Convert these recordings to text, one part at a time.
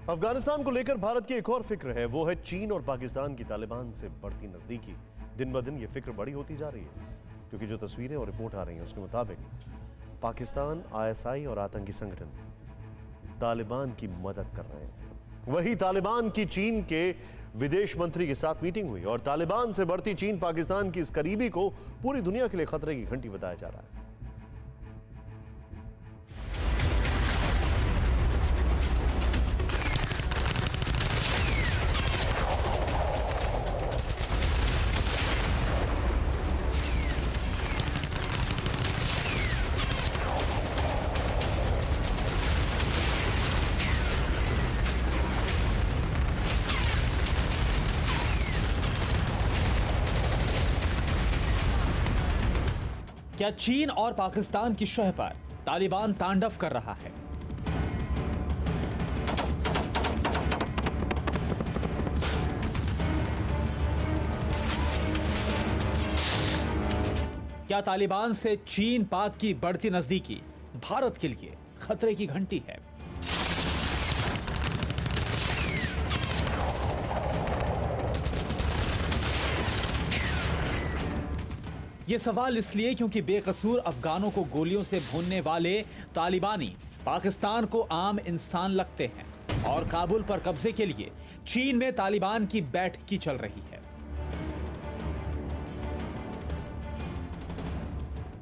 अफगानिस्तान को लेकर भारत की एक और फिक्र है, वो है चीन और पाकिस्तान की तालिबान से बढ़ती नजदीकी। दिन ब दिन ये फिक्र बड़ी होती जा रही है, क्योंकि जो तस्वीरें और रिपोर्ट आ रही हैं उसके मुताबिक पाकिस्तान आईएसआई और आतंकी संगठन तालिबान की मदद कर रहे हैं। वही तालिबान की चीन के विदेश मंत्री के साथ मीटिंग हुई और तालिबान से बढ़ती चीन पाकिस्तान की इस करीबी को पूरी दुनिया के लिए खतरे की घंटी बताया जा रहा है। क्या चीन और पाकिस्तान की शह पर तालिबान तांडव कर रहा है? क्या तालिबान से चीन पाक की बढ़ती नजदीकी भारत के लिए खतरे की घंटी है? यह सवाल इसलिए क्योंकि बेकसूर अफगानों को गोलियों से भूनने वाले तालिबानी पाकिस्तान को आम इंसान लगते हैं और काबुल पर कब्जे के लिए चीन में तालिबान की बैठकी चल रही है।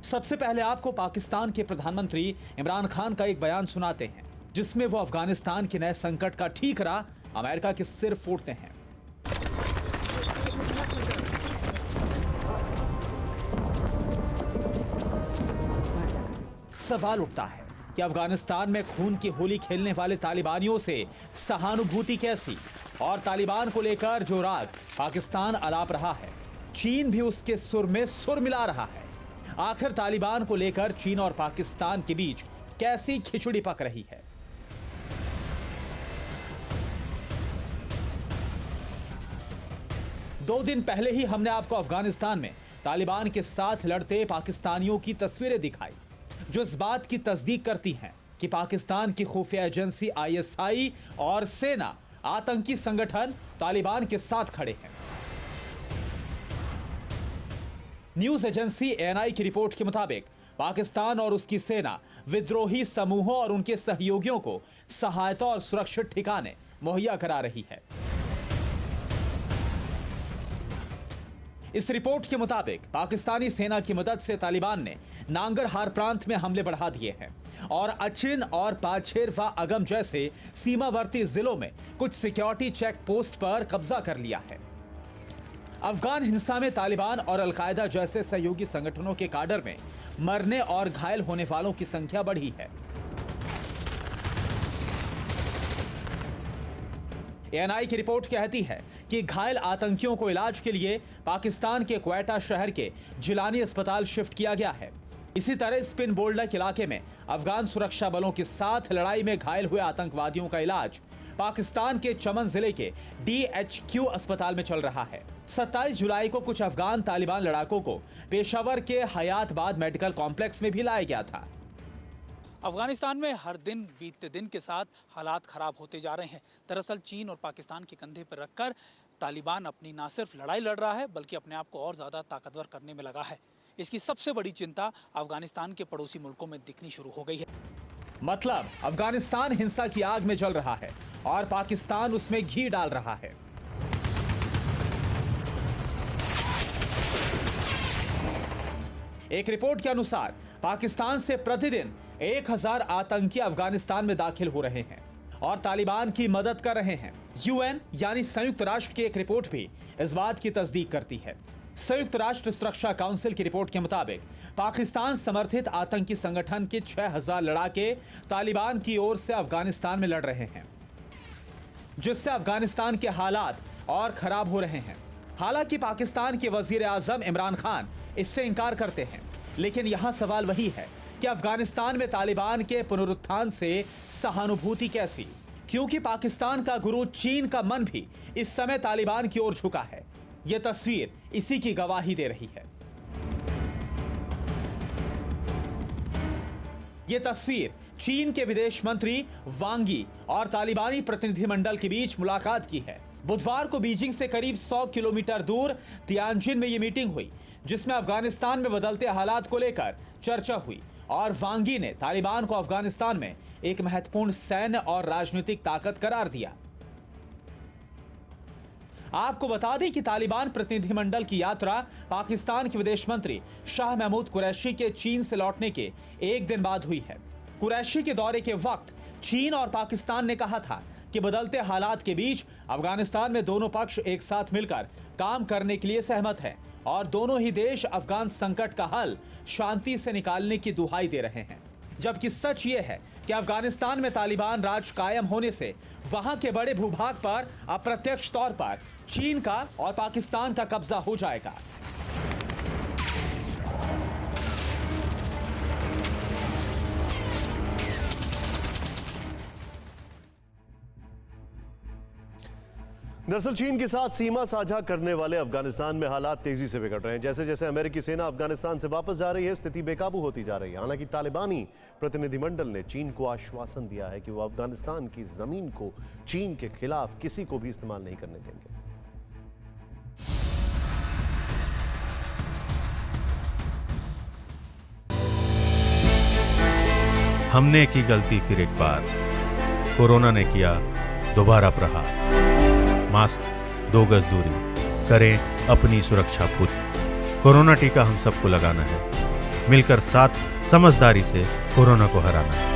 सबसे पहले आपको पाकिस्तान के प्रधानमंत्री इमरान खान का एक बयान सुनाते हैं, जिसमें वो अफगानिस्तान के नए संकट का ठीकरा अमेरिका के सिर फोड़ते हैं। सवाल उठता है कि अफगानिस्तान में खून की होली खेलने वाले तालिबानियों से सहानुभूति कैसी, और तालिबान को लेकर जो राग पाकिस्तान अलाप रहा है, चीन भी उसके सुर में सुर मिला रहा है। आखिर तालिबान को लेकर चीन और पाकिस्तान के बीच कैसी खिचड़ी पक रही है? दो दिन पहले ही हमने आपको अफगानिस्तान में तालिबान के साथ लड़ते पाकिस्तानियों की तस्वीरें दिखाई, जो इस बात की तस्दीक करती हैं कि पाकिस्तान की खुफिया एजेंसी आईएसआई और सेना आतंकी संगठन तालिबान के साथ खड़े हैं। न्यूज एजेंसी एएनआई की रिपोर्ट के मुताबिक पाकिस्तान और उसकी सेना विद्रोही समूहों और उनके सहयोगियों को सहायता और सुरक्षित ठिकाने मुहैया करा रही है। इस रिपोर्ट के मुताबिक पाकिस्तानी सेना की मदद से तालिबान ने नांगरहार प्रांत में हमले बढ़ा दिए हैं और अचिन और पाछेर व अगम जैसे सीमावर्ती जिलों में कुछ सिक्योरिटी चेक पोस्ट पर कब्जा कर लिया है। अफगान हिंसा में तालिबान और अलकायदा जैसे सहयोगी संगठनों के काडर में मरने और घायल होने वालों की संख्या बढ़ी है। एएनआई की रिपोर्ट कहती है कि घायल आतंकियों को इलाज के लिए पाकिस्तान के क्वेटा शहर के जिलानी अस्पताल शिफ्ट किया गया है। इसी तरह स्पिन बोल्डक इलाके में अफगान सुरक्षा बलों के साथ लड़ाई में घायल हुए आतंकवादियों का इलाज पाकिस्तान के चमन जिले के DHQ अस्पताल में चल रहा है। 27 जुलाई को कुछ अफगान तालिबान लड़ाकों को पेशावर के हयातबाद मेडिकल कॉम्प्लेक्स में भी लाया गया था। अफगानिस्तान में हर दिन बीतते दिन के साथ हालात खराब होते जा रहे हैं। दरअसल चीन और पाकिस्तान के कंधे पर रखकर तालिबान अपनी ना सिर्फ लड़ाई लड़ रहा है, बल्कि अपने आप को और ज़्यादा ताकतवर करने में लगा है। इसकी सबसे बड़ी चिंता अफगानिस्तान के पड़ोसी मुल्कों में दिखनी शुरू हो गई है। मतलब अफगानिस्तान हिंसा की आग में जल रहा है और पाकिस्तान उसमें घी डाल रहा है। एक रिपोर्ट के अनुसार पाकिस्तान से प्रतिदिन 1000 आतंकी अफगानिस्तान में दाखिल हो रहे हैं और तालिबान की मदद कर रहे हैं। यूएन यानी संयुक्त राष्ट्र की एक रिपोर्ट भी इस बात की तस्दीक करती है। संयुक्त राष्ट्र सुरक्षा काउंसिल की रिपोर्ट के मुताबिक पाकिस्तान समर्थित आतंकी संगठन के 6000 लड़ाके तालिबान की ओर से अफगानिस्तान में लड़ रहे हैं, जिससे अफगानिस्तान के हालात और खराब हो रहे हैं। हालांकि पाकिस्तान के वजीर आजम इमरान खान इससे इनकार करते हैं, लेकिन यहां सवाल वही है कि अफगानिस्तान में तालिबान के पुनरुत्थान से सहानुभूति कैसी, क्योंकि पाकिस्तान का गुरु चीन का मन भी इस समय तालिबान की ओर झुका है। यह तस्वीर इसी की गवाही दे रही है। यह तस्वीर चीन के विदेश मंत्री वांग यी और तालिबानी प्रतिनिधिमंडल के बीच मुलाकात की है। बुधवार को बीजिंग से करीब 100 किलोमीटर दूर तियानजिन में ये मीटिंग हुई, जिसमें अफगानिस्तान में बदलते हालात को लेकर चर्चा हुई और वांग यी ने तालिबान को अफगानिस्तान में एक महत्वपूर्ण सैन्य और राजनीतिक ताकत करार दिया। आपको बता दें कि तालिबान प्रतिनिधिमंडल की यात्रा पाकिस्तान के विदेश मंत्री शाह महमूद कुरैशी के चीन से लौटने के एक दिन बाद हुई है। कुरैशी के दौरे के वक्त चीन और पाकिस्तान ने कहा था कि बदलते हालात के बीच अफगानिस्तान में दोनों पक्ष एक साथ मिलकर काम करने के लिए सहमत हैं और दोनों ही देश अफगान संकट का हल शांति से निकालने की दुहाई दे रहे हैं। जबकि सच ये है कि अफगानिस्तान में तालिबान राज कायम होने से वहां के बड़े भूभाग पर अप्रत्यक्ष तौर पर चीन का और पाकिस्तान का कब्जा हो जाएगा। दरअसल चीन के साथ सीमा साझा करने वाले अफगानिस्तान में हालात तेजी से बिगड़ रहे हैं। जैसे जैसे अमेरिकी सेना अफगानिस्तान से वापस जा रही है, स्थिति बेकाबू होती जा रही है। हालांकि तालिबानी प्रतिनिधिमंडल ने चीन को आश्वासन दिया है कि वो अफगानिस्तान की जमीन को चीन के खिलाफ किसी को भी इस्तेमाल नहीं करने देंगे। हमने की गलती फिर एक बार, कोरोना ने किया दोबारा प्रहार। मास्क, 2 गज दूरी, करें अपनी सुरक्षा पूरी। कोरोना टीका हम सबको लगाना है, मिलकर साथ समझदारी से कोरोना को हराना है।